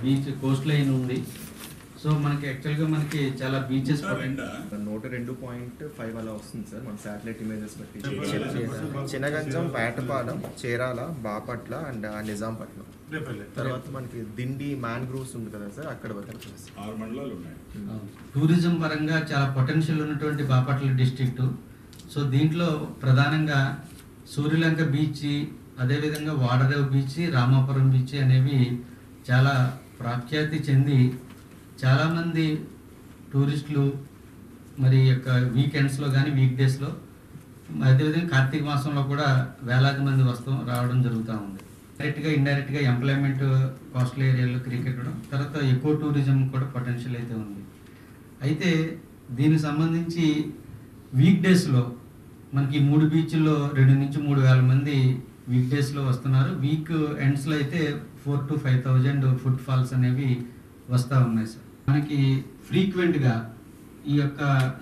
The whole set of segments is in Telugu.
బీచ్ కోస్ట్ లైన్ ఉంది. సో మనకి యాక్చువల్గా మనకి చాలా బీచెస్ 102.5 అలా వస్తుంది సార్ మన శాటిలైట్ ఇమేజెస్ బట్టి. చినగంజం, వేటపాలెం, చీరాల, బాపట్ల అండ్ నిజాంపట్నం. తర్వాత మనకి దిండి మ్యాంగ్రూవ్స్ ఉంది కదా సార్, అక్కడ వరకు 6 మండలాలు ఉన్నాయి. టూరిజం పరంగా చాలా పొటెన్షియల్ ఉన్నటువంటి బాపట్ల డిస్ట్రిక్ట్. సో దీంట్లో ప్రధానంగా సూర్యలంక బీచ్, అదేవిధంగా వాడరేవు బీచ్, రామాపురం బీచ్ అనేవి చాలా ప్రాఖ్యాతి చెంది చాలామంది టూరిస్టులు మరి యొక్క వీకెండ్స్లో కానీ వీక్ డేస్లో, అదేవిధంగా కార్తీక మాసంలో కూడా వేలాది మంది రావడం జరుగుతూ ఉంది. డైరెక్ట్గా ఇండైరెక్ట్గా ఎంప్లాయ్మెంట్ కోస్టల్ ఏరియాలో క్రికెట్టడం, తర్వాత ఎకో టూరిజం కూడా పొటెన్షియల్ అయితే ఉంది. అయితే దీనికి సంబంధించి వీక్ డేస్లో మనకి 3 బీచ్ల్లో 2 నుంచి 3 వేల మంది వీక్ డేస్లో వస్తున్నారు. వీక్ ఎండ్స్లో అయితే 4,000 to 5,000 ఫుట్ ఫాల్స్ అనేవి వస్తూ ఉన్నాయి సార్. మనకి ఫ్రీక్వెంట్గా ఈ యొక్క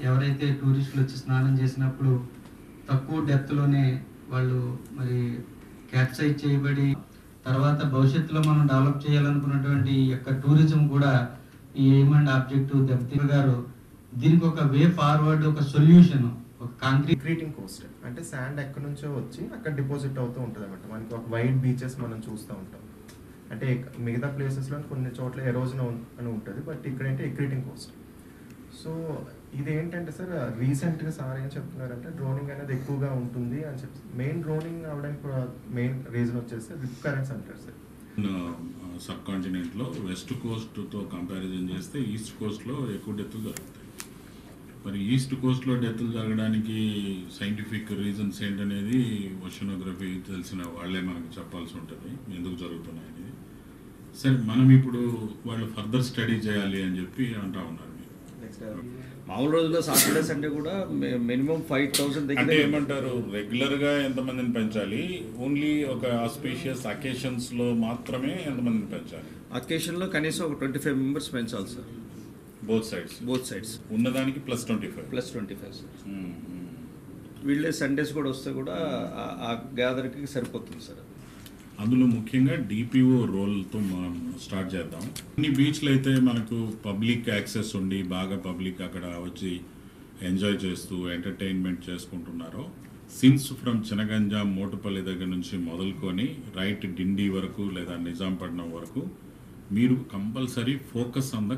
ఎవరైతే టూరిస్టులు వచ్చి స్నానం చేసినప్పుడు తక్కువ డెప్త్లోనే వాళ్ళు మరి క్యాప్సైజ్ చేయబడి, తర్వాత భవిష్యత్తులో మనం డెవలప్ చేయాలనుకున్నటువంటి ఈ యొక్క టూరిజం కూడా ఈ ఎయిమ్ అండ్ ఆబ్జెక్టివ్ దెబ్బతిన్న గారు దీనికి ఒక వే ఫార్వర్డ్, ఒక సొల్యూషన్, ఒక కాంక్రీటింగ్ కోస్ట్ అంటే శాండ్ ఎక్కడి నుంచో వచ్చి అక్కడ డిపాజిట్ అవుతూ ఉంటుంది అనమాట. మనకి ఒక వైడ్ బీచెస్ మనం చూస్తూ ఉంటాం. అంటే మిగతా ప్లేసెస్లో కొన్ని చోట్ల ఎరోజన్ అని ఉంటుంది, బట్ ఇక్కడైతే ఎక్రీటింగ్ కోస్ట్. సో ఇది ఏంటంటే సార్, రీసెంట్గా సార్ ఏం చెప్తున్నారంటే డ్రోనింగ్ అనేది ఎక్కువగా ఉంటుంది అని చెప్పి. మెయిన్ డ్రోనింగ్ అవడానికి మెయిన్ రీజన్ వచ్చేసి రిప్ కరెంట్స్ అంటారు సార్. సబ్ కాంటినెంట్లో వెస్ట్ కోస్ట్తో కంపారిజన్ చేస్తే ఈస్ట్ కోస్ట్లో ఎక్కువ డెత్తులు జరుగుతాయి. మరి ఈస్ట్ కోస్ట్లో డెత్తులు జరగడానికి సైంటిఫిక్ రీజన్స్ ఏంటనేది ఓషనోగ్రఫీ తెలిసిన వాళ్ళే మనకు చెప్పాల్సి ఉంటుంది, ఎందుకు జరుగుతున్నాయి అనేది. సరే, మనం ఇప్పుడు వాళ్ళు ఫర్దర్ స్టడీ చేయాలి అని చెప్పి అంటా ఉన్నారు. మామూలు రోజుల్లో సాటర్డే సండే కూడా మినిమం 5,000 అంటే ఏమంటారు, రెగ్యులర్గా ఎంతమందిని పెంచాలి, ఓన్లీ ఒక ఆస్పీషియస్ అకేషన్స్లో మాత్రమే ఎంతమందిని పెంచాలి? అకేషన్లో కనీసం ఒక 25 మెంబర్స్ పెంచాలి సార్. బోత్ సైడ్స్ ఉన్నదానికి +25 సార్. వీళ్ళే సండేస్ కూడా వస్తే కూడా ఆ గ్యాదర్కి సరిపోతుంది సార్. అందులో ముఖ్యంగా డిపిఓ రోల్తో మనం స్టార్ట్ చేద్దాం. కొన్ని బీచ్లు అయితే మనకు పబ్లిక్ యాక్సెస్ ఉండి బాగా పబ్లిక్ అక్కడ వచ్చి ఎంజాయ్ చేస్తూ ఎంటర్టైన్మెంట్ చేసుకుంటున్నారో, సిన్స్ ఫ్రమ్ చినగంజాం, మోటుపల్లి దగ్గర నుంచి మొదలుకొని రైట్ డిండి వరకు లేదా నిజాంపట్నం వరకు మీరు compulsory focus on the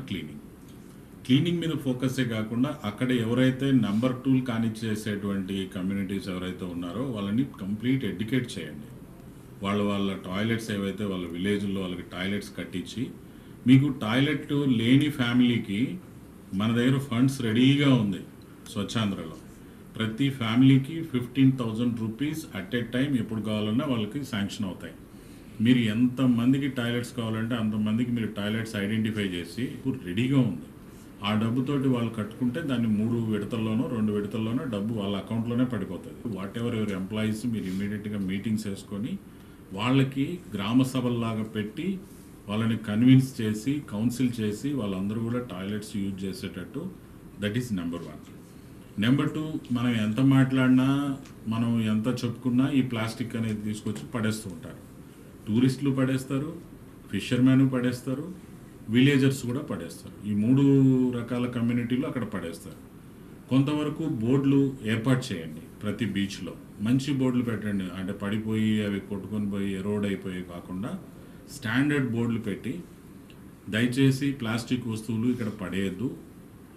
cleaning మీద ఫోకసే కాకుండా అక్కడ ఎవరైతే నెంబర్ 2 కానిచ్చేసేటువంటి కమ్యూనిటీస్ ఎవరైతే ఉన్నారో వాళ్ళని కంప్లీట్ ఎడ్యుకేట్ చేయండి. వాళ్ళ టాయిలెట్స్ ఏవైతే వాళ్ళ విలేజ్లో వాళ్ళకి టాయిలెట్స్ కట్టించి, మీకు టాయిలెట్ లేని ఫ్యామిలీకి మన దగ్గర ఫండ్స్ రెడీగా ఉంది. స్వచ్ఛాంధ్రలో ప్రతి ఫ్యామిలీకి 15,000 రూపీస్ అట్ ఏ టైం ఎప్పుడు కావాలన్నా వాళ్ళకి శాంక్షన్ అవుతాయి. మీరు ఎంతమందికి టాయిలెట్స్ కావాలంటే అంతమందికి మీరు టాయిలెట్స్ ఐడెంటిఫై చేసి ఇప్పుడు రెడీగా ఉంది. ఆ డబ్బుతోటి వాళ్ళు కట్టుకుంటే దాన్ని 3 విడతల్లోనో 2 విడతల్లోనో డబ్బు వాళ్ళ అకౌంట్లోనే పడిపోతుంది. వాట్ ఎవర్ ఎవరి ఎంప్లాయీస్ మీరు ఇమీడియట్గా మీటింగ్స్ వేసుకొని వాళ్ళకి గ్రామ సభల్లాగా పెట్టి వాళ్ళని కన్విన్స్ చేసి కౌన్సిల్ చేసి వాళ్ళందరూ కూడా టాయిలెట్స్ యూజ్ చేసేటట్టు, దట్ ఈస్ నెంబర్ 1. నెంబర్ 2, మనం ఎంత మాట్లాడినా మనం ఎంత చెప్పుకున్నా ఈ ప్లాస్టిక్ అనేది తీసుకొచ్చి పడేస్తూ ఉంటారు. టూరిస్టులు పడేస్తారు, ఫిషర్మెన్ పడేస్తారు, విలేజర్స్ కూడా పడేస్తారు. ఈ 3 రకాల కమ్యూనిటీలు అక్కడ పడేస్తారు. కొంతవరకు బోర్డులు ఏర్పాటు చేయండి ప్రతి బీచ్లో. మంచి బోర్డులు పెట్టండి, అంటే పడిపోయి అవి కొట్టుకొని పోయి ఎరోడ్ అయిపోయి కాకుండా స్టాండర్డ్ బోర్డులు పెట్టి, దయచేసి ప్లాస్టిక్ వస్తువులు ఇక్కడ పడేయద్దు,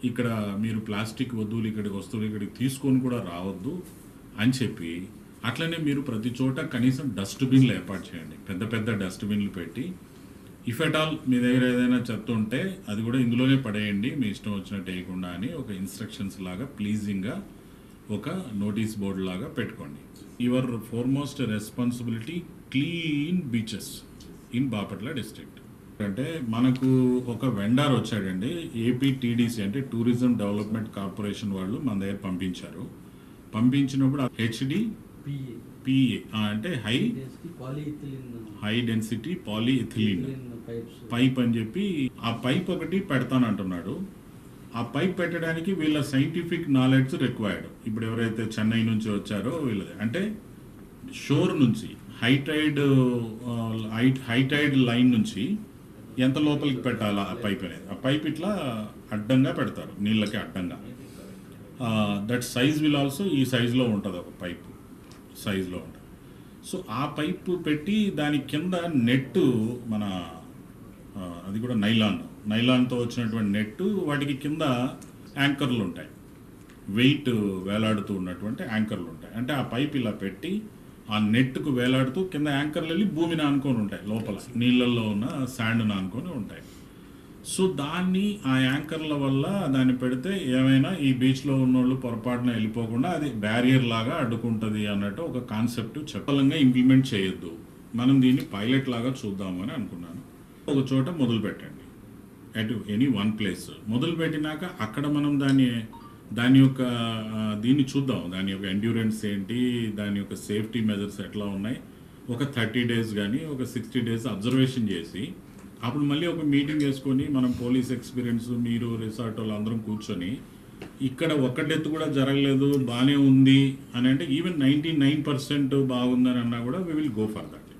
ఇక్కడ మీరు ప్లాస్టిక్ వస్తువులు ఇక్కడికి తీసుకొని కూడా రావద్దు అని చెప్పి, అట్లనే మీరు ప్రతి చోట కనీసం డస్ట్బిన్లు ఏర్పాటు చేయండి. పెద్ద డస్ట్బిన్లు పెట్టి, ఇఫ్ ఎట్ ఆల్ మీ దగ్గర ఏదైనా చెత్త ఉంటే అది కూడా ఇందులోనే పడేయండి, మీ ఇష్టం వచ్చినట్టు వేయకుండా అని ఒక ఇన్స్ట్రక్షన్స్ లాగా ప్లీజింగ్గా ఒక నోటీస్ బోర్డు లాగా పెట్టుకోండి. Your foremost responsibility clean beaches in Bapatla district. అంటే మనకు ఒక వెండార్ వచ్చాడండి, ఏపీటీడీసీ అంటే టూరిజం డెవలప్మెంట్ కార్పొరేషన్ వాళ్ళు మన దగ్గర పంపించినప్పుడు HDPE అంటే హై డెన్సిటీ పాలీఇథిలీన్ పైప్ అని చెప్పి ఆ పైప్ ఒకటి పెడతానంటున్నాడు. ఆ పైప్ పెట్టడానికి వీళ్ళ సైంటిఫిక్ నాలెడ్జ్ రిక్వైర్డ్. ఇప్పుడు ఎవరైతే చెన్నై నుంచి వచ్చారో వీళ్ళది, అంటే షోర్ నుంచి హైటైడ్ లైన్ నుంచి ఎంత లోపలికి పెట్టాలా ఆ పైప్ అనేది. ఆ పైప్ ఇట్లా అడ్డంగా పెడతారు, నీళ్ళకి అడ్డంగా. దట్ సైజ్ విల్ ఆల్సో ఈ సైజులో ఉంటుంది, ఒక పైప్ సైజులో ఉంటుంది. సో ఆ పైపు పెట్టి దాని కింద నెట్ మన అది కూడా నైలాన్తో వచ్చినటువంటి నెట్, వాటికి కింద యాంకర్లు ఉంటాయి, వెయిట్ వేలాడుతూ ఉన్నటువంటి యాంకర్లు ఉంటాయి. అంటే ఆ పైప్ ఇలా పెట్టి ఆ నెట్కు వేలాడుతూ కింద యాంకర్లు వెళ్ళి భూమిని ఆనుకొని ఉంటాయి, లోపల నీళ్ళల్లో ఉన్న శాండ్ని ఆనుకొని ఉంటాయి. సో దాన్ని ఆ యాంకర్ల వల్ల దాన్ని పెడితే ఏమైనా ఈ బీచ్లో ఉన్నోళ్ళు పొరపాటున వెళ్ళిపోకుండా అది బ్యారియర్ లాగా అడ్డుకుంటుంది అన్నట్టు ఒక కాన్సెప్ట్ చెప్పలంగా ఇంప్లిమెంట్ చేయొద్దు. మనం దీన్ని పైలట్ లాగా చూద్దామని అనుకున్నాను. ఒక చోట మొదలు పెట్టండి, అట్ ఎనీ వన్ ప్లేస్ మొదలు పెట్టినాక అక్కడ మనం దాని యొక్క దీన్ని చూద్దాం, దాని యొక్క ఎండ్యూరెన్స్ ఏంటి, దాని యొక్క సేఫ్టీ మెజర్స్ ఎట్లా ఉన్నాయి. ఒక 30 days కానీ ఒక 60 days అబ్జర్వేషన్ చేసి అప్పుడు మళ్ళీ ఒక మీటింగ్ వేసుకొని మనం పోలీస్ ఎక్స్పీరియన్స్, మీరు రిసార్ట్ వాళ్ళు అందరం కూర్చొని ఇక్కడ ఒక్క డెత్ కూడా జరగలేదు, బాగానే ఉంది అని అంటే, ఈవెన్ 99% బాగుందని అన్నా కూడా we will go for that.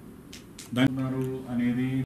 దాని అనేది